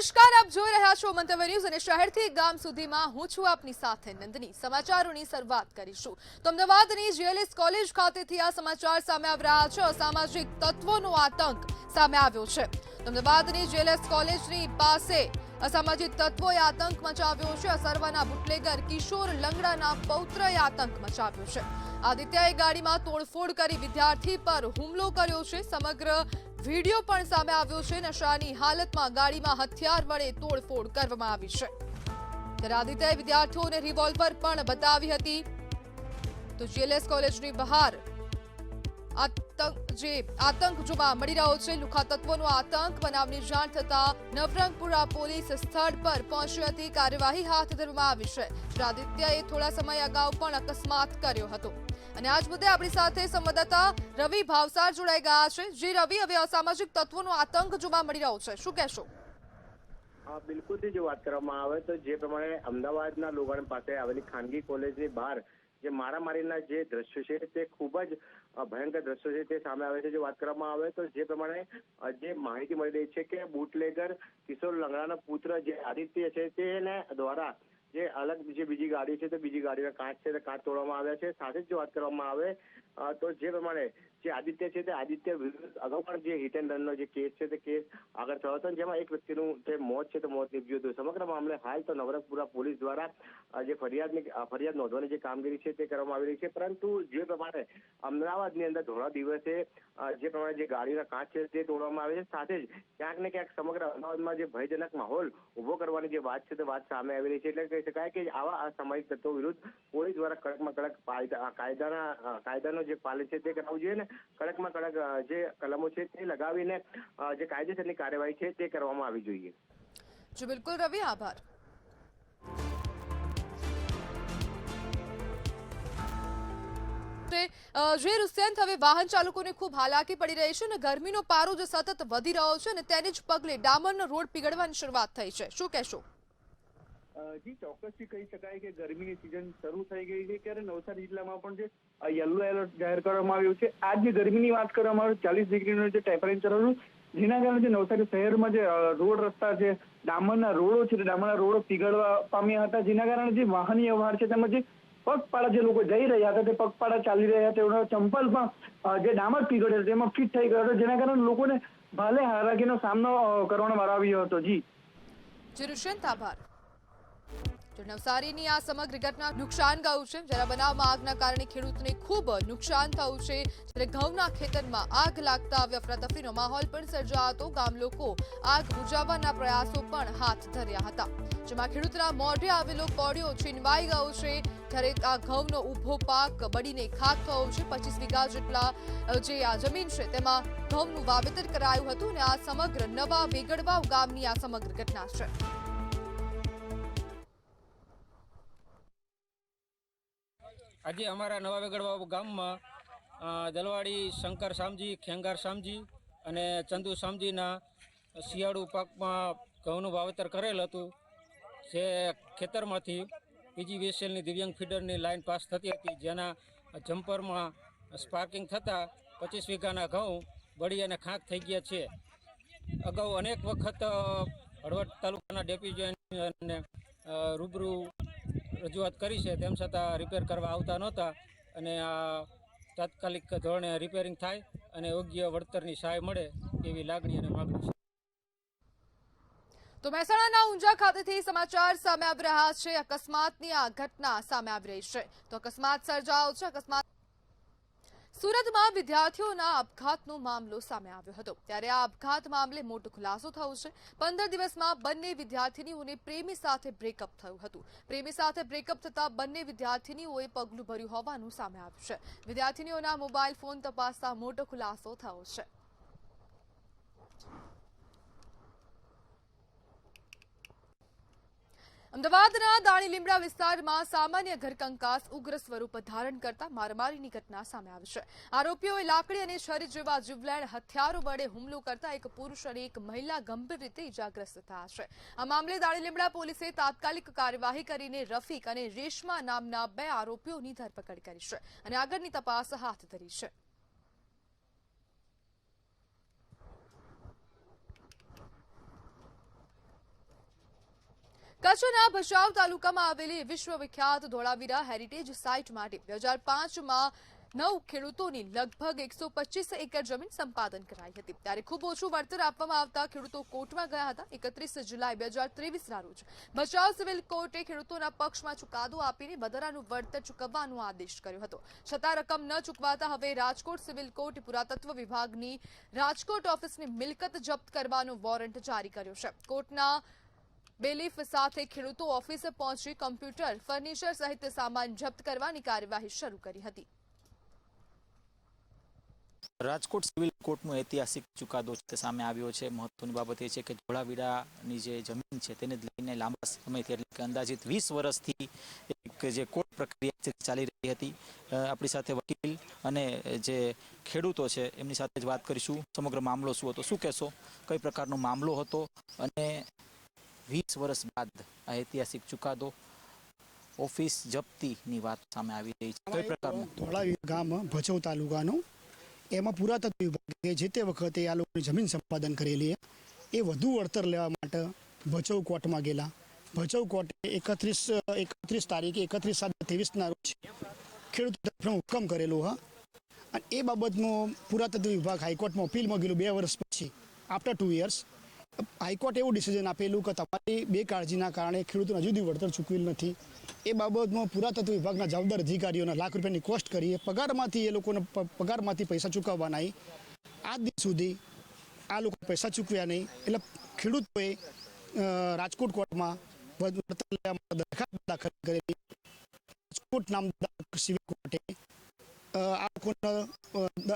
નમસ્કાર, આપ જોઈ રહ્યા છો મંતવ્ય ન્યૂઝ અને શહેરથી ગામ સુધીમાં હું છું આપની સાથે નંદની। સમાચારોની શરૂઆત કરીશું તો અમદાવાદની જીએલએસ કોલેજ ખાતેથી આ સમાચાર સામે આવી રહ્યા છે। અસામાજિક તત્વોનો આતંક સામે આવ્યો છે। અમદાવાદની જીએલએસ કોલેજની પાસે અસામાજિક તત્વોએ આતંક મચાવ્યો છે। અસરવાના બુટલેગર કિશોર લંગડાના પૌત્રએ આતંક મચાવ્યો છે। આદિત્યએ ગાડીમાં તોડફોડ કરી વિદ્યાર્થી પર હુમલો કર્યો છે। સમગ્ર વીડિયો પણ સામે આવ્યો છે। નશાની હાલતમાં ગાડીમાં હથિયાર વડે તોડફોડ કરવામાં આવી છે। ત્યારે આદિત્યએ વિદ્યાર્થીઓને રિવોલ્વર પણ બતાવી હતી। તો જીએલએસ કોલેજની બહાર આતંક જોવા મળી રહ્યો છે। લુખા તત્વોનો આતંક। બનાવની જાણ થતા નવરંગપુરા પોલીસ સ્થળ પર પહોંચી હતી। કાર્યવાહી હાથ ધરવામાં આવી છે। આદિત્યએ થોડા સમય અગાઉ પણ અકસ્માત કર્યો હતો અને આજ મુદ્દે આપણી સાથે સંવાદદાતા રવિ ભાવસાર જોડાઈ ગયા છે। જે રવિ, હવે અસામાજિક તત્વોનો આતંક જોવા મળી રહ્યો છે, શું કહેશો? બિલકુલ થી જો વાત કરવામાં આવે તો જે પ્રમાણે અમદાવાદના લોગાણ પાસે આવેલી ખાનગી કોલેજની બહાર જે મારામારીના જે દ્રશ્યો છે તે ખૂબ જ ભયંકર દ્રશ્યો છે તે સામે આવે છે। જો વાત કરવામાં આવે તો જે પ્રમાણે જે માહિતી મળી રહી છે કે બુટલેગર કિશોર લંગડાનો પુત્ર જે આદિત્ય છે તેને દ્વારા જે અલગ જે બીજી ગાડી છે તો બીજી ગાડીના કાચ છે તે કાચ તોડવામાં આવ્યા છે। સાથે જ જો વાત કરવામાં આવે તો જે પ્રમાણે જે આદિત્ય છે તે આદિત્ય વિરુદ્ધ અગાઉ પણ જે હિટ એન્ડ રનનો જે કેસ છે તે કેસ આગળ થયો હતો, જેમાં એક વ્યક્તિનું જે મોત છે તે મોત નીપજ્યું હતું। સમગ્ર મામલે હાલ તો નવરંગપુરા પોલીસ દ્વારા જે ફરિયાદ નોંધવાની જે કામગીરી છે તે કરવામાં આવી રહી છે। પરંતુ જે પ્રમાણે અમદાવાદની અંદર ધોળા દિવસે જે પ્રમાણે જે ગાડીના કાચ છે તે તોડવામાં આવે છે, સાથે જ ક્યાંક ને ક્યાંક સમગ્ર અમદાવાદમાં જે ભયજનક માહોલ ઉભો કરવાની જે વાત છે તે વાત સામે આવી રહી છે। એટલે કહી શકાય કે આવા અસામાજિક તત્વો વિરુદ્ધ પોલીસ દ્વારા કડકમાં કડક કાયદાનો જે પાલન છે તે કરવું જોઈએ ને કડકમાં કડક જે કલમો છે તે લગાવીને જે કાયદેસરની કાર્યવાહી છે તે કરવામાં આવી જોઈએ। જી બિલકુલ રવિ, આભાર। જે રુસ્યંત, હવે વાહન ચાલકોને ખૂબ હાલાકી પડી રહી છે અને ગરમીનો પારો જે સતત વધી રહ્યો છે અને તેને જ પગલે ડામરનો રોડ પીગળવાની શરૂઆત થઈ છે, શું કહેશો? જી ચોક્કસથી કહી શકાય કે ગરમીની સિઝન શરૂ થઈ ગઈ છે ત્યારે નવસારી જિલ્લામાં પણ જે યલો એલર્ટ જાહેર કરવામાં આવ્યું છે। આજ જે ગરમીની વાત કરવામાં આવે 40 ડિગ્રીનું જે ટેમ્પરેચર હતું, જેના કારણે જે નવસારી શહેરમાં જે રોડ રસ્તા જે ડામરના રોડો છે તે ડામરના રોડો પીગળવા પામ્યા હતા, જેના કારણે જે વાહન વ્યવહાર છે તેમજ જે પગપાળા જે લોકો જઈ રહ્યા હતા તે પગપાળા ચાલી રહ્યા હતા, તેઓના ચંપલ પણ જે ડામર પીગળે તેમાં ફિટ થઈ ગયો હતો, જેના કારણે લોકોને ભારે હાલાકીનો સામનો કરવાનો વારો આવ્યો હતો। જી રુષ્યંત, આભાર। નવસારીની આ સમગ્ર ઘટના નુકસાન ગયું છે। જ્યારે બનાવમાં આગના કારણે ખેડૂતને ખૂબ નુકસાન થયું છે। જ્યારે ઘઉંના ખેતરમાં આગ લાગતા અફરાતફરીનો માહોલ પણ સર્જાયો હતો। ગામ લોકો આગ બુઝાવવાના પ્રયાસો પણ હાથ ધર્યા હતા, જેમાં ખેડૂતના મોઢે આવેલો કોળિયો છીનવાઈ ગયો છે। જ્યારે આ ઘઉંનો ઊભો પાક બળીને ખાક થયો છે। 25 વીઘા જેટલા જે આ જમીન છે તેમાં ઘઉંનું વાવેતર કરાયું હતું અને આ સમગ્ર નવા વેગડવાવ ગામની આ સમગ્ર ઘટના છે। આજે અમારા નવા વેગડવાવ ગામમાં દલવાડી શંકર શામજી, ખેંગાર શામજી અને ચંદુ શામજીના શિયાળુ પાકમાં ઘઉંનું વાવેતર કરેલ હતું। જે ખેતરમાંથી પીજીવીએસએલની દિવ્યાંગ ફીડરની લાઇન પાસ થતી હતી, જેના જમ્પરમાં સ્પાર્કિંગ થતાં 25 વીઘાના ઘઉં બળી અને ખાંક થઈ ગયા છે। અગાઉ અનેક વખત હળવદ તાલુકાના ડેપ્યુટી રૂબરૂ રજૂઆત કરી છે, તેમ છતાં રિપેર કરવા આવતા નહોતા અને આ તાત્કાલિક ધોરણે રિપેરિંગ થાય અને યોગ્ય વળતરની સહાય મળે એવી લાગણી અને માગણી છે। તો મહેસાણાના ઊંઝા ખાતેથી સમાચાર સામે આવી રહ્યા છે। અકસ્માતની આ ઘટના સામે આવી રહી છે। તો અકસ્માત સર્જાયો છે। અકસ્માત સુરતમાં વિદ્યાર્થીઓના આપઘાતનો મામલો સામે આવ્યો હતો, ત્યારે આ આપઘાત મામલે મોટો ખુલાસો થયો છે। 15 દિવસમાં બંને વિદ્યાર્થીનીઓને પ્રેમી સાથે બ્રેકઅપ થયું હતું। પ્રેમી સાથે બ્રેકઅપ થતા બંને વિદ્યાર્થીનીઓએ પગલું ભર્યું હોવાનું સામે આવ્યું છે। વિદ્યાર્થીનીઓના મોબાઈલ ફોન તપાસતા મોટો ખુલાસો થયો છે। અમદાવાદના દાણી લીમડા વિસ્તારમાં સામાન્ય ઘરકંકાસ ઉગ્ર સ્વરૂપ ધારણ કરતા મારામારીની ઘટના સામે આવી છે। આરોપીઓએ લાકડી અને છરી જેવા જીવલેણ હથિયારો વડે હુમલો કરતા એક પુરુષ અને એક મહિલા ગંભીર રીતે ઇજાગ્રસ્ત થયા છે। આ મામલે દાણી લીમડા પોલીસે તાત્કાલિક કાર્યવાહી કરીને રફીક અને રેશમા નામના 2 આરોપીઓની ધરપકડ કરી છે અને આગળની તપાસ હાથ ધરી છે। કચ્છના ભચાઉ તાલુકામાં આવેલી વિશ્વવિખ્યાત ધોળાવીરા હેરિટેજ સાઇટ માટે 2005માં 9 ખેડૂતોની લગભગ 125 એકર જમીન સંપાદન કરાઈ હતી. ત્યારે ખૂબ ઓછું વળતર આપવામાં આવતા ખેડૂતો કોર્ટમાં ગયા હતા. 31 જુલાઈ 2023ના રોજ ભચાઉ સિવિલ કોર્ટે ખેડૂતોના પક્ષમાં ચુકાદો આપીને વધારાનું વળતર ચૂકવવાનો આદેશ કર્યો હતો. છતાં રકમ ન ચૂકવાતા હવે રાજકોટ સિવિલ કોર્ટે પુરાતત્વ વિભાગની રાજકોટ ઓફિસની મિલકત જપ્ત કરવાનો વોરંટ જારી કર્યો છે. કોર્ટના બેલીફ સાથે ખેડૂતો ઓફિસે પહોંચી કોમ્પ્યુટર, ફર્નિચર સહિત સામાન જપ્ત કરવાની કાર્યવાહી શરૂ કરી હતી. રાજકોટ સિવિલ કોર્ટનો ઐતિહાસિક ચુકાદો તે સામે આવ્યો છે. મહત્વની બાબત એ છે કે ધોળાવીરાની જે જમીન છે તેને જ લઈને લાંબા સમયથી એટલે કે અંદાજિત 20 વર્ષથી એક જે કોર્ટ પ્રક્રિયા ચાલી રહી હતી. આપણી સાથે વકીલ અને જે ખેડૂતો છે એમની સાથે જ વાત કરીશું. સમગ્ર મામલો શું હતો, શું કહેશો, કઈ પ્રકારનો મામલો હતો અને 20 વર્ષ બાદ આ ઐતિહાસિક ચુકાદો, ઓફિસ જપ્તીની વાત સામે આવી રહી છે, કઈ પ્રકારનું? ધોળાવીરા ગામ ભચાઉ તાલુકાનું, એમાં પુરાતત્વ વિભાગે જે તે વખતે આ લોકોની જમીન સંપાદન કરેલી એ વધુ વળતર લેવા માટે ભચાઉ કોર્ટમાં ગયેલા. ભચાઉ કોર્ટે 31 તારીખે 31/7/23ના રોજ ખેડૂતો તરફનો હુકમ કરેલો હા, અને એ બાબતમાં પુરાતત્વ વિભાગ હાઈકોર્ટમાં અપીલમાં ગયેલું 2 વર્ષ પછી. આફ્ટર 2 યર્સ હાઈકોર્ટે એવું ડિસિઝન આપેલું કે તમારી બેકાળજીના કારણે ખેડૂતોને હજુ સુધી વળતર ચૂકવેલ નથી. એ બાબતમાં પુરાતત્વ વિભાગના જવાબદાર અધિકારીઓના લાખ રૂપિયાની કોસ્ટ કરી પગારમાંથી એ લોકોને પગારમાંથી પૈસા ચૂકવવા નહીં. આજ દિવસ સુધી આ લોકો પૈસા ચૂકવ્યા નહીં. એટલે ખેડૂતોએ રાજકોટ કોર્ટમાં વળતર લેવા માટે દરખાસ્ત દાખલ કરેલી. રાજકોટ નામદાર સિવિલ કોર્ટે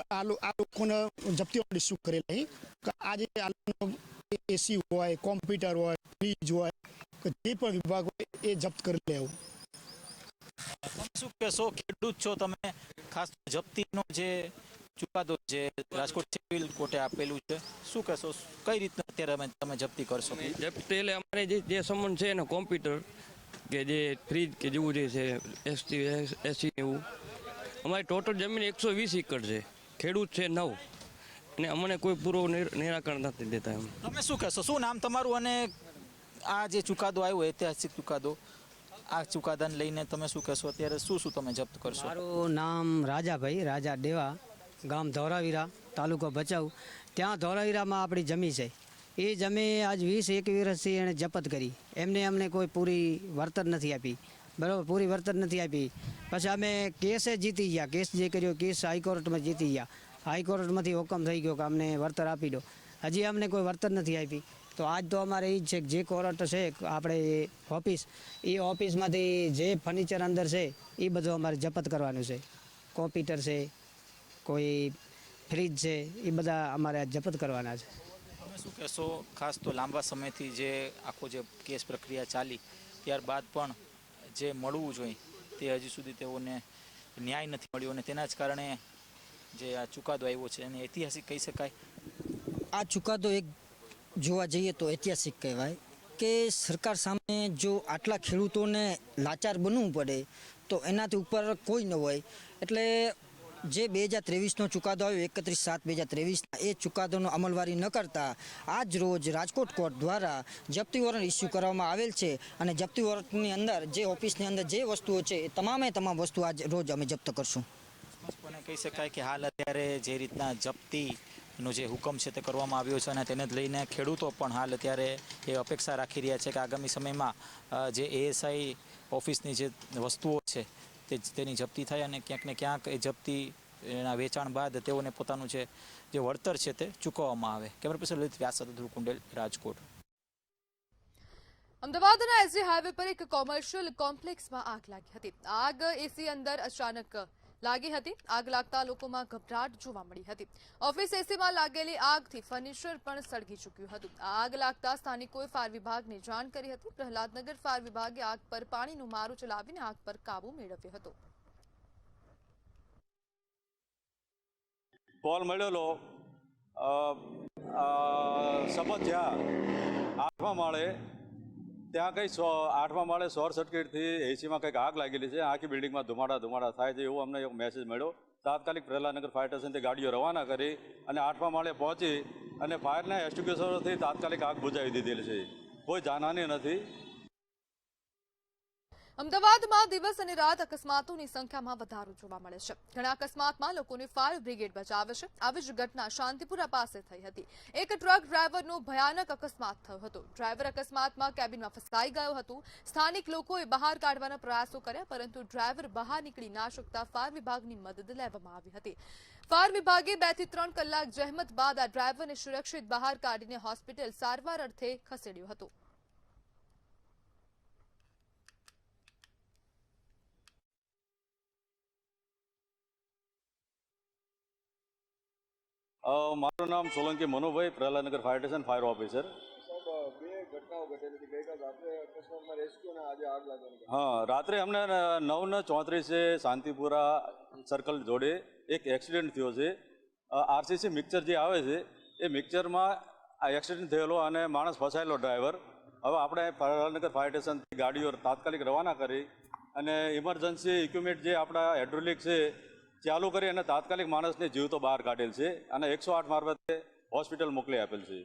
આ લોકોને જપ્તી ઓર્ડર ઇસ્યુ કરેલા. આજે આ લોકો એસી હોય, કોમ્પ્યુટર હોય, ફ્રીજ હોય, જે પણ વિભાગ હોય એ જપ્ત કરી લેવું. શું કહેશો, ખેડૂત છો તમે, ખાસ જપ્તીનો જે ચુકાદો જે રાજકોટ સિવિલ કોર્ટે આપેલું છે, શું કહેશો, કઈ રીતના અત્યારે તમે જપ્તી કરશો? જપ્તી એટલે અમારે જે સામાન છે ને, કોમ્પ્યુટર કે જે ફ્રીજ કે જેવું જે છે એસી એવું, અમારી ટોટલ જમીન 120 એકર છે. ખેડૂત છે 9 અને અમને કોઈ પૂરો નિરાકરણ નથી દેતા. એમ તમે શું કહેશો, શું નામ તમારું અને આ જે ચુકાદો આવ્યો ઐતિહાસિક ચુકાદો, આ ચુકાદાને લઈને તમે શું કહેશો, અત્યારે શું તમે જપ્ત કરશો? મારું નામ રાજાભાઈ, રાજા દેવા, ગામ ધોળાવીરા, તાલુકો ભચાઉ. ત્યાં ધોળાવીરામાં આપણી જમી છે. એ જમી આજ 20-21 વર્ષથી એણે જપ્ત કરી. અમને કોઈ પૂરી વળતર નથી આપી. બરાબર, પૂરી વળતર નથી આપી. પછી અમે કેસે જીતી ગયા. કેસ જે કર્યો કેસ હાઈકોર્ટમાં જીતી ગયા. હાઈકોર્ટમાંથી હુકમ થઈ ગયો કે અમને વળતર આપી દો. હજી અમને કોઈ વળતર નથી આપી. તો આજ તો અમારે એ જ છે કે જે કોર્ટ છે આપણે ઓફિસ, એ ઓફિસમાંથી જે ફર્નિચર અંદર છે એ બધું અમારે જપ્ત કરવાનું છે. કોમ્પ્યુટર છે, કોઈ ફ્રીજ છે, એ બધા અમારે જપ્ત કરવાના છે. તમે શું કહેશો, ખાસ તો લાંબા સમયથી જે આખો જે કેસ પ્રક્રિયા ચાલી ત્યારબાદ પણ જે મળવું જોઈએ તે હજી સુધી તેઓને ન્યાય નથી મળ્યો અને તેના જ કારણે જે આ ચુકાદો આવ્યો છે એને ઐતિહાસિક કહી શકાય? આ ચુકાદો એક જોવા જઈએ તો ઐતિહાસિક કહેવાય કે સરકાર સામે જો આટલા ખેડૂતોને લાચાર બનવું પડે તો એનાથી ઉપર કોઈ ન હોય. એટલે જે 2023નો ચુકાદો આવ્યો 31/7/2023ના, એ ચુકાદોનો અમલવારી ન કરતા આજ રોજ રાજકોટ કોર્ટ દ્વારા જપ્તી વોરંટ ઇસ્યુ કરવામાં આવેલ છે. અને જપ્તી વોરંટની અંદર જે ઓફિસની અંદર જે વસ્તુઓ છે એ તમામ વસ્તુ આજ રોજ અમે જપ્ત કરશું. સ્પષ્ટપણે કહી શકાય કે હાલ અત્યારે જે રીતના જપ્તીનો જે હુકમ છે તે કરવામાં આવ્યો છે અને તેને જ લઈને ખેડૂતો પણ હાલ અત્યારે એ અપેક્ષા રાખી રહ્યા છે કે આગામી સમયમાં જે એએસઆઈ ઓફિસની જે વસ્તુઓ છે તેની જપ્તી થાય અને ક્યાંક ને ક્યાંક એ જપ્તી એના વેચાણ બાદ તેઓને પોતાનું જે વળતર છે તે ચૂકવવામાં આવે. કેમેરા પર્સન લલિત વ્યાસ સાથે ધ્રુવ કુંડેલ, રાજકોટ. અમદાવાદના એસજી હાઈવે પર એક કોમર્શિયલ કોમ્પ્લેક્સમાં આગ લાગી હતી. આગ એસી અંદર અચાનક લાગી હતી. આગ લાગતા લોકોમાં ગભરાટ જોવા મળી હતી. ઓફિસ એસીમાં લાગેલી આગથી ફર્નિચર પણ સળગી ચૂક્યું હતું. આગ લાગતા સ્થાનિકોએ ફાયર વિભાગને જાણ કરી હતી. પ્રહલાદનગર ફાયર વિભાગે આગ પર પાણીનું મારું ચલાવીને આગ પર કાબુ મેળવ્યો હતો. કોલ મળેલો સબથિયા 8મા માળે, ત્યાં કંઈ 8મા માળે શોર્ટ સર્કિટથી એસીમાં કંઈક આગ લાગેલી છે. આખી બિલ્ડિંગમાં ધુમાડા થાય છે એવો અમને એક મેસેજ મળ્યો. તાત્કાલિક પ્રહલાદનગર ફાયર સ્ટેશનથી ગાડીઓ રવાના કરી અને 8મા માળે પહોંચી અને ફાયરના એક્સ્ટિંગ્વિશરથી તાત્કાલિક આગ બુઝાવી દીધેલી છે. કોઈ જાનહાની નથી. અમદાવાદમાં દિવસ અને રાત અકસ્માતોની સંખ્યામાં વધારો જોવા મળે છે. ઘણા અકસ્માતમાં લોકોને ફાયર બ્રિગેડ બચાવે છે. આવી જ ઘટના શાંતિપુરા પાસે થઈ હતી. એક ટ્રક ડ્રાઈવરનો ભયાનક અકસ્માત થયો હતો. ડ્રાઈવર અકસ્માતમાં કેબિનમાં ફસાઈ ગયો હતો. સ્થાનિક લોકોએ બહાર કાઢવાના પ્રયાસો કર્યા, પરંતુ ડ્રાઈવર બહાર નીકળી ના શકતા ફાયર વિભાગની મદદ લેવામાં આવી હતી. ફાયર વિભાગે 2 થી 3 કલાક જહેમત બાદ આ ડ્રાઈવરને સુરક્ષિત બહાર કાઢીને હોસ્પિટલ સારવાર અર્થે ખસેડ્યો હતો. મારું નામ Solanki Manobhai, Prahladnagar fire station fire officer. हाँ, रात्रे हमने 9:34 शांतिपुरा सर्कल जोड़े एक एक्सिडेंट थयो छे. आरसीसी मिक्सर जे आवे छे ए मिक्सરમાં આ એક્સિડન્ટ થયેલો અને માણસ ફસાયેલો ડ્રાઈવર. હવે આપણે પ્રહલાદનગર ફાયર સ્ટેશનથી ગાડીઓ તાત્કાલિક રવાના કરી અને ઇમરજન્સી ઇક્વિપમેન્ટ જે આપણા હાઇડ્રોલિક છે ચાલુ કરી અને તાત્કાલિક માણસને જીવતો બહાર કાઢેલ છે અને 108 મારફતે હોસ્પિટલ મોકલી આપેલ છે.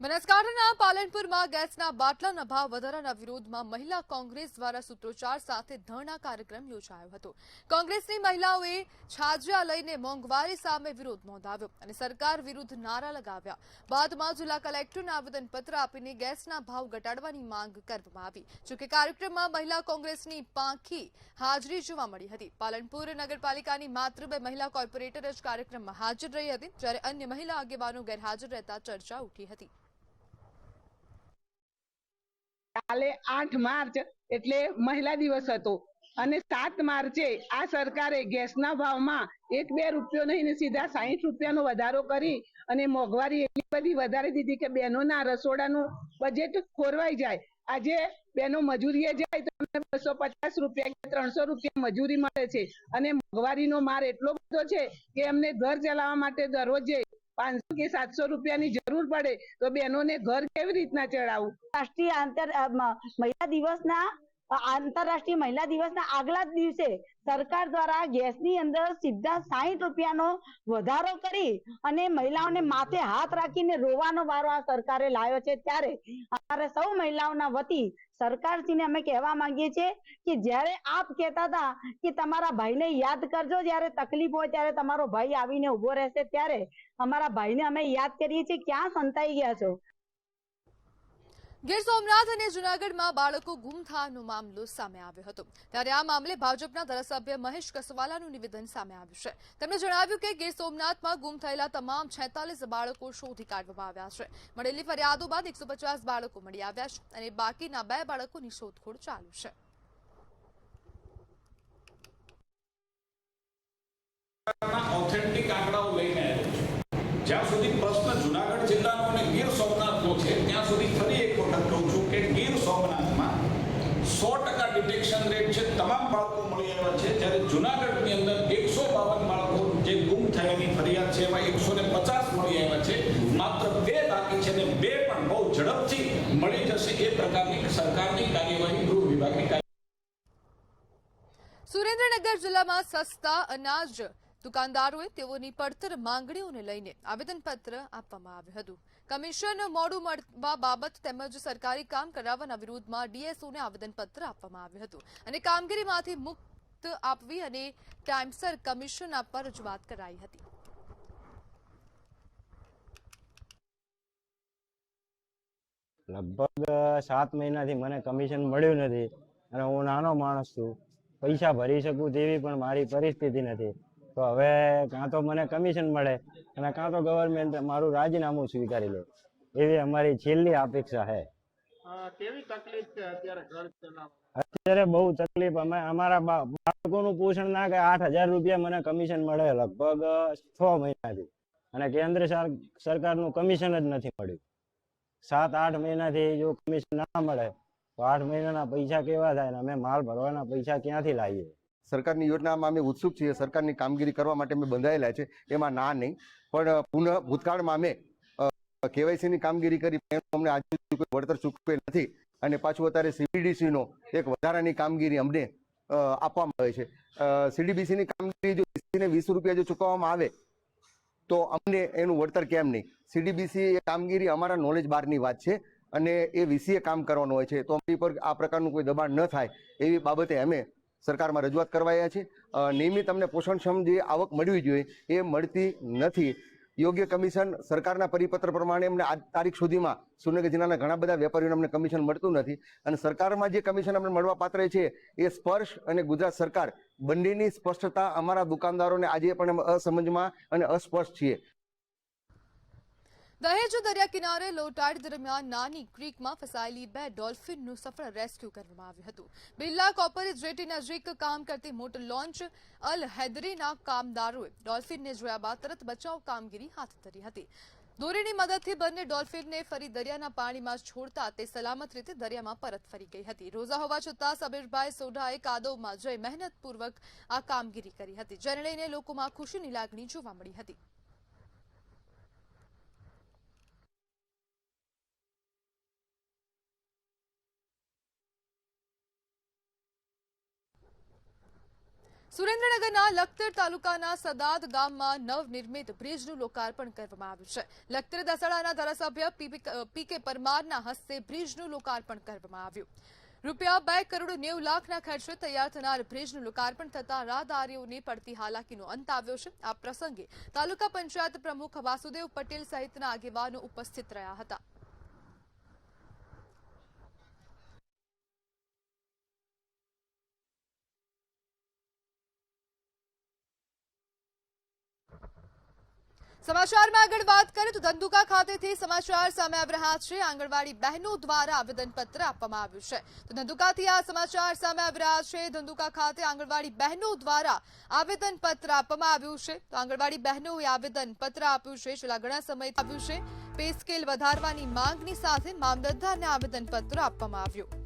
બનાસકાંઠાના પાલનપુરમાં ગેસના બાટલાના ભાવ વધારાના વિરોધમાં મહિલા કોંગ્રેસ દ્વારા સૂત્રોચ્ચાર સાથે ધરણા કાર્યક્રમ યોજાયો હતો. કોંગ્રેસની મહિલાઓએ છાજિયા લઈને મોંઘવારી સામે વિરોધ નોંધાવ્યો અને સરકાર વિરુદ્ધ નારા લગાવ્યા. બાદમાં જિલ્લા કલેક્ટરને આવેદનપત્ર આપીને ગેસના ભાવ ઘટાડવાની માંગ કરવામાં આવી. જોકે કાર્યક્રમમાં મહિલા કોંગ્રેસની પાંખી હાજરી જોવા મળી હતી. પાલનપુર નગરપાલિકાની માત્ર 2 મહિલા કોર્પોરેટર જ કાર્યક્રમમાં હાજર રહી હતી, જ્યારે અન્ય મહિલા આગેવાનો ગેરહાજર રહેતા ચર્ચા ઉઠી હતી. કાલે 8 માર્ચ એટલે મહિલા દિવસ હતો અને 7 માર્ચે આ સરકારે ગેસના ભાવમાં 1-2 રૂપિયો નહીં સીધા 60 રૂપિયાનો વધારો કરી અને મોંઘવારી એટલી બધી વધારી દીધી કે બહેનોના રસોડાનું બજેટ ખોરવાઈ જાય. આજે બહેનો મજૂરીએ જાય તો 250 રૂપિયા કે 300 રૂપિયા મજૂરી મળે છે અને મોંઘવારીનો માર એટલો બધો છે કે એમને ઘર ચલાવવા માટે દરરોજે 500 કે 700 રૂપિયાની જરૂર પડે તો બહેનોને ઘર કેવી રીતના ચડાવવું? રાષ્ટ્રીય આંતરરાષ્ટ્રીય મહિલા દિવસના આગલા જ દિવસે સરકાર દ્વારા ગેસની અંદર સીધા 60 રૂપિયાનો વધારો કરી અને મહિલાઓને માથે હાથ રાખીને રોવાનો વારો આ સરકારે લાવ્યો છે. ત્યારે અમારે સૌ મહિલાઓના વતી સરકારશ્રીને અમે કહેવા માંગીએ છીએ કે જ્યારે આપ કહેતા હતા કે તમારા ભાઈને યાદ કરજો, જ્યારે તકલીફ હોય ત્યારે તમારો ભાઈ આવીને ઉભો રહેશે, ત્યારે અમારા ભાઈને અમે યાદ કરીએ છીએ. ક્યાં સંતાઈ ગયા છો? ગીર સોમનાથ અને જૂનાગઢમાં બાળકો ગુમ થવાનો મામલો સામે આવ્યો હતો. ત્યારે આ મામલે ભાજપના ધારાસભ્ય મહેશ કસવાલાનું નિવેદન સામે આવ્યું છે. તેમણે જણાવ્યું કે ગીર સોમનાથમાં ગુમ થયેલા તમામ 46 બાળકો શોધી કાઢવામાં આવ્યા છે. મળેલી ફરિયાદો બાદ 150 બાળકો મળી આવ્યા છે અને બાકીના 2 બાળકોની શોધખોળ ચાલુ છે. ઓથેન્ટિક આંકડાઓ લઈને આવ્યો છે. જ્યાં સુધી પ્રશ્ન જૂનાગઢ જિલ્લાનો અને ગીર સોમનાથનો છે ત્યાં સુધી ફરી એક વખત કહું છું કે ગીર સોમનાથમાં 100% ડિટેક્શન રેટ છે. તમામ બાળકો મળી આવ્યા છે, જ્યારે જૂનાગઢની અંદર 152 બાળકો જે ગુમ થયાની ફરિયાદ છે એમાં 150 મળી આવ્યા છે. માત્ર 2 બાકી છે અને 2 પણ બહુ ઝડપથી મળી જશે એ પ્રકારની સરકારની કાર્યવાહી ગૃહ વિભાગની. સુરેન્દ્રનગર જિલ્લામાં સસ્તા અનાજ દુકાનદારોએ તેઓની પડતર માંગણીઓને લઈને આવેદનપત્ર આપવામાં આવ્યું હતું. કમિશન મોડું મળવા બાબત તેમજ સરકારી કામ કરાવવાના વિરોધમાં ડીએસઓને આવેદનપત્ર આપવામાં આવ્યું હતું અને કામગીરીમાંથી મુક્ત આપવી અને ટાઈમસર કમિશન આપવા રજૂઆત કરાઈ હતી. લગભગ 7 મહિનાથી મને કમિશન મળ્યું નથી અને હું નાનો માણસ છું, પૈસા ભરી શકું તેવી પણ મારી પરિસ્થિતિ નથી. તો હવે કાં તો મને કમિશન મળે અને કાં તો ગવર્મેન્ટ મારું રાજીનામું સ્વીકારી લે, એવી અમારી છેલ્લી અપેક્ષા છે. અત્યારે બહુ તકલીફ. અમારા બાળકોનું પોષણ ના કે 8,000 રૂપિયા મને કમિશન મળે લગભગ 6 મહિનાથી અને કેન્દ્ર સરકારનું કમિશન જ નથી મળ્યું. 7-8 મહિનાથી જો કમિશન ના મળે તો 8 મહિનાના પૈસા કેવા થાય ને અમે માલ ભરવાના પૈસા ક્યાંથી લાવીએ? સરકારની યોજનામાં અમે ઉત્સુક છીએ, સરકારની કામગીરી કરવા માટે અમે બંધાયેલા છે, એમાં ના નહીં. પણ ભૂતકાળમાં અમે કેવાયસીની કામગીરી કરી, અમને આજે કોઈ વળતર ચૂકવેલ નથી અને પાછું અત્યારે સીબીડીસીનો એક વધારાની કામગીરી અમને આપવામાં આવે છે. સીડીબીસીની કામગીરી જો 20 રૂપિયા જો ચૂકવવામાં આવે તો અમને એનું વળતર કેમ નહીં? સીડીબીસી એ કામગીરી અમારા નોલેજ બહારની વાત છે અને એ વીસીએ કામ કરવાનું હોય છે, તો અમારી પર આ પ્રકારનું કોઈ દબાણ ન થાય એવી બાબતે અમે સરકારમાં રજૂઆત કરવા આવ્યા છીએ. નિયમિત અમને પોષણક્ષમ જે આવક મળવી જોઈએ એ મળતી નથી. યોગ્ય કમિશન સરકારના પરિપત્ર પ્રમાણે અમને આજ તારીખ સુધીમાં સુરેન્દ્રનગર જિલ્લાના ઘણા બધા વેપારીઓને અમને કમિશન મળતું નથી, અને સરકારમાં જે કમિશન અમને મળવા પાત્ર છે એ સ્પર્શ અને ગુજરાત સરકાર બંનેની સ્પષ્ટતા અમારા દુકાનદારોને આજે પણ અમે અસમજમાં અને અસ્પષ્ટ છીએ. દહેજ દરિયા કિનારે લો ટાઇડ દરમિયાન નાની ક્રીકમાં ફસાયેલી 2 ડોલ્ફિનનું સફળ રેસ્ક્યુ કરવામાં આવ્યું હતું. બિરલા કોપર જેટી નજીક કામ કરતી મોટર લોન્ચ અલ હૈદરીના કામદારોએ ડોલ્ફિનને જોયા બાદ તરત બચાવ કામગીરી હાથ ધરી હતી. દોરીની મદદથી બંને ડોલ્ફિનને ફરી દરિયાના પાણીમાં છોડતા તે સલામત રીતે દરિયામાં પરત ફરી ગઈ હતી. રોજા હોવા છતાં સબીરભાઈ સોઢાએ કાદવમાં જઈ મહેનતપૂર્વક આ કામગીરી કરી હતી, જેને લઈને લોકોમાં ખુશીની લાગણી જોવા મળી હતી. સુરેન્દ્રનગરના લખતર તાલુકાના સદાદ ગામમાં નવનિર્મિત બ્રિજનું લોકાર્પણ કરવામાં આવ્યું છે. લખતર દસાડાના ધારાસભ્ય પીકે પરમારના હસ્તે બ્રિજનું લોકાર્પણ કરવામાં આવ્યું. રૂપિયા 2,90,00,000ના ખર્ચે તૈયાર થનાર બ્રિજનું લોકાર્પણ થતાં રાહદારીઓને પડતી હાલાકીનો અંત આવ્યો છે. આ પ્રસંગે તાલુકા પંચાયત પ્રમુખ વાસુદેવ પટેલ સહિતના આગેવાનો ઉપસ્થિત રહ્યા હતા. સમાચારમાં આગળ વાત કરીએ તો ધંધુકા ખાતેથી સમાચાર સામે આવી રહ્યા છે. આંગણવાડી બહેનો દ્વારા આવેદનપત્ર આપવામાં આવ્યું છે. તો ધંધુકાથી આ સમાચાર સામે આવી રહ્યા છે. ધંધુકા ખાતે આંગણવાડી બહેનો દ્વારા આવેદનપત્ર આપવામાં આવ્યું છે. તો આંગણવાડી બહેનોએ આવેદનપત્ર આપ્યું છે. છેલ્લા ઘણા સમયથી આવ્યું છે. પે સ્કેલ વધારવાની માંગની સાથે મામલતદારને આવેદનપત્ર આપવામાં આવ્યું.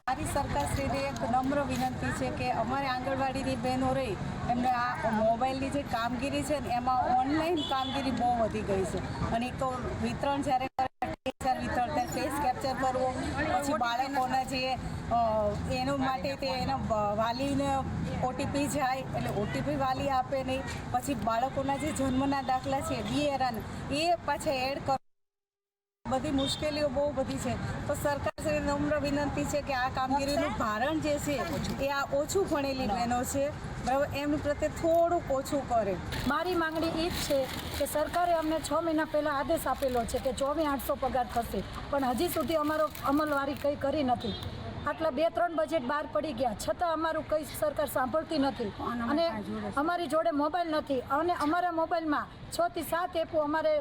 મારી સરકારશ્રીને એક નમ્ર વિનંતી છે કે અમારે આંગણવાડીની બહેનો રહી એમને આ મોબાઈલની જે કામગીરી છે ને એમાં ઓનલાઈન કામગીરી બહુ વધી ગઈ છે. અને એક તો વિતરણ જ્યારે વિતરણ ફેસ કેપ્ચર કરવું, પછી બાળકોના જે એના માટે તે એના વાલીને ઓટીપી જાય એટલે ઓટીપી વાલી આપે નહીં, પછી બાળકોના જે જન્મના દાખલા છે BRN એ પાછા એડ કરો, બધી મુશ્કેલીઓ બહુ બધી છે. તો સરકારશ્રી નમ્ર વિનંતી છે કે આ કામગીરીનું ભારણ જે છે એ આ ઓછું ભણેલી બહેનો છે બરાબર એમની પ્રત્યે થોડુંક ઓછું કરે. મારી માંગણી એ જ છે કે સરકારે અમને 6 મહિના પહેલાં આદેશ આપેલો છે કે 24,800 પગાર થશે, પણ હજી સુધી અમારો અમલવારી કંઈ કરી નથી. આટલા 2-3 બજેટ બહાર પડી ગયા છતાં અમારું કંઈ સરકાર સાંભળતી નથી, અને અમારી જોડે મોબાઈલ નથી, અને અમારા મોબાઈલમાં 6 થી 7 એપો અમારે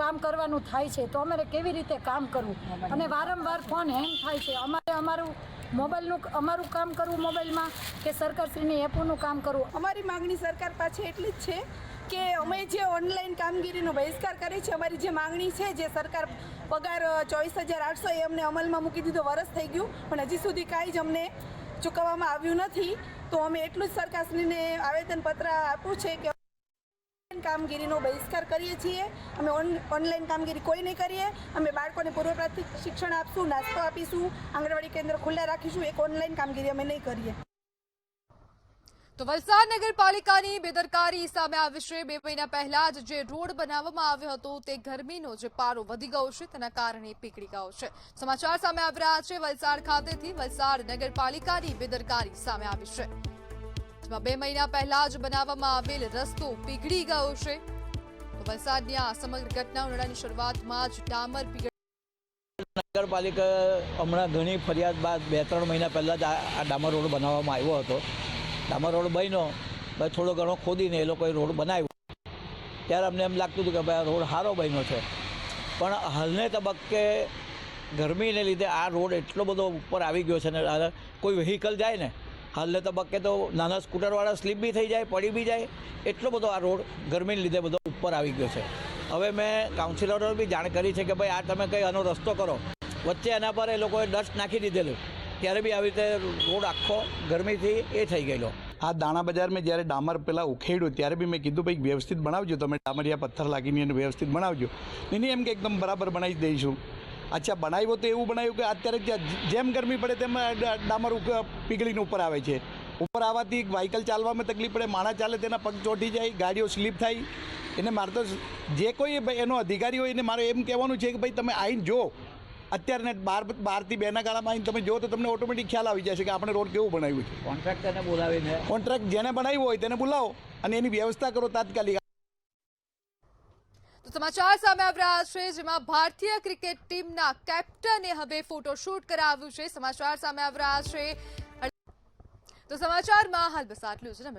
કામ કરવાનું થાય છે. તો અમારે કેવી રીતે કામ કરવું, અને વારંવાર ફોન હેંગ થાય છે. અમારે અમારું કામ કરવું મોબાઈલમાં કે સરકારશ્રીની એપોનું કામ કરવું. અમારી માંગણી સરકાર પાસે એટલી જ છે કે અમે જે ઓનલાઈન કામગીરીનો બહિષ્કાર કરીએ છીએ, અમારી જે માંગણી છે, જે સરકાર પગાર 24,800 એ અમને અમલમાં મૂકી દીધો, વરસ થઈ ગયું પણ હજી સુધી કાંઈ જ અમને ચૂકવવામાં આવ્યું નથી. તો અમે એટલું જ સરકારશ્રીને આવેદનપત્ર આપ્યું છે કે કામગીરીનો બહિષ્કાર કરીએ છીએ. અમે ઓનલાઈન કામગીરી કોઈ નહીં કરીએ. અમે બાળકોને પૂર્વ પ્રાથમિક શિક્ષણ આપશું, નાસ્તો આપીશું, આંગણવાડી કેન્દ્ર ખુલ્લા રાખીશું. એક ઓનલાઈન કામગીરી અમે નહીં કરીએ. તો વલસાડ નગરપાલિકાની બેદરકારી સામે આવી છે. 2 મહિના પહેલા જ જે રોડ બનાવવામાં આવ્યો હતો તે ગરમીનો જે પારો વધી ગયો છે તેના કારણે પીગળી ગયો છે. સમાચાર સામે આવી રહ્યા છે વલસાડ ખાતેથી. વલસાડ નગરપાલિકાની બેદરકારી સામે આવી છે. 2 મહિના પહેલા જ બનાવવામાં આવેલ રસ્તો પીગળી ગયો છે. વલસાડની આ સમગ્ર ઘટના ઉનાળાની શરૂઆતમાં જ ડામર નગરપાલિકા હમણાં ઘણી ફરિયાદ બાદ 2-3 મહિના પહેલા જ આ ડામર રોડ બનાવવામાં આવ્યો હતો. ડામર રોડ બન્યો, ભાઈ થોડો ઘણો ખોદીને એ લોકોએ રોડ બનાવ્યો. ત્યારે અમને એમ લાગતું હતું કે ભાઈ આ રોડ સારો બન્યો છે, પણ હાલને તબક્કે ગરમીને લીધે આ રોડ એટલો બધો ઉપર આવી ગયો છે ને કોઈ વ્હીકલ જાય ને હાલને તબક્કે તો નાના સ્કૂટરવાળા સ્લીપ બી થઈ જાય, પડી બી જાય, એટલો બધો આ રોડ ગરમીને લીધે બધો ઉપર આવી ગયો છે. હવે મેં કાઉન્સિલરોને બી જાણ કરી છે કે ભાઈ આ તમે કંઈ આનો રસ્તો કરો. વચ્ચે એના પર એ લોકોએ ડસ્ટ નાખી દીધેલું, ત્યારે બી આવી રીતે રોડ આખો ગરમીથી એ થઈ ગયેલો. આ દાણા બજારમાં જ્યારે ડામર પેલા ઉખેડ્યું ત્યારે બી મેં કીધું ભાઈ વ્યવસ્થિત બનાવજો, તમે ડામરિયા પથ્થર લાગીને એને વ્યવસ્થિત બનાવજો. નહીં એમ કે એકદમ બરાબર બનાવી દઈશું. અચ્છા બનાવ્યો તો એવું બનાવ્યું કે અત્યારે જેમ ગરમી પડે તેમ ડામર પીગળીને ઉપર આવે છે. ઉપર આવવાથી વ્હીકલ ચાલવામાં તકલીફ પડે, માણસ ચાલે તેના પગ ચોંટી જાય, ગાડીઓ સ્લીપ થાય. એને મારે તો જે કોઈ એનો અધિકારી હોય એને મારે એમ કહેવાનું છે કે ભાઈ તમે આવીને જો, અત્યારે 12 થી 2 ના ગાળામાં આવીને તમે જો તો તમને ઓટોમેટિક ખ્યાલ આવી જશે કે આપણે રોડ કેવું બનાવ્યું છે. કોન્ટ્રાક્ટરને બોલાવીને કોન્ટ્રાક્ટ જેને બનાવ્યો હોય તેને બોલાવો અને એની વ્યવસ્થા કરો તાત્કાલિક. તો સમાચાર સામે આવી રહ્યા છે, જેમાં ભારતીય ક્રિકેટ ટીમના કેપ્ટને હવે ફોટોશૂટ કરાવ્યું છે. સમાચાર સામે આવી રહ્યા છે. તો સમાચારમાં હાલ બસ આટલું છે.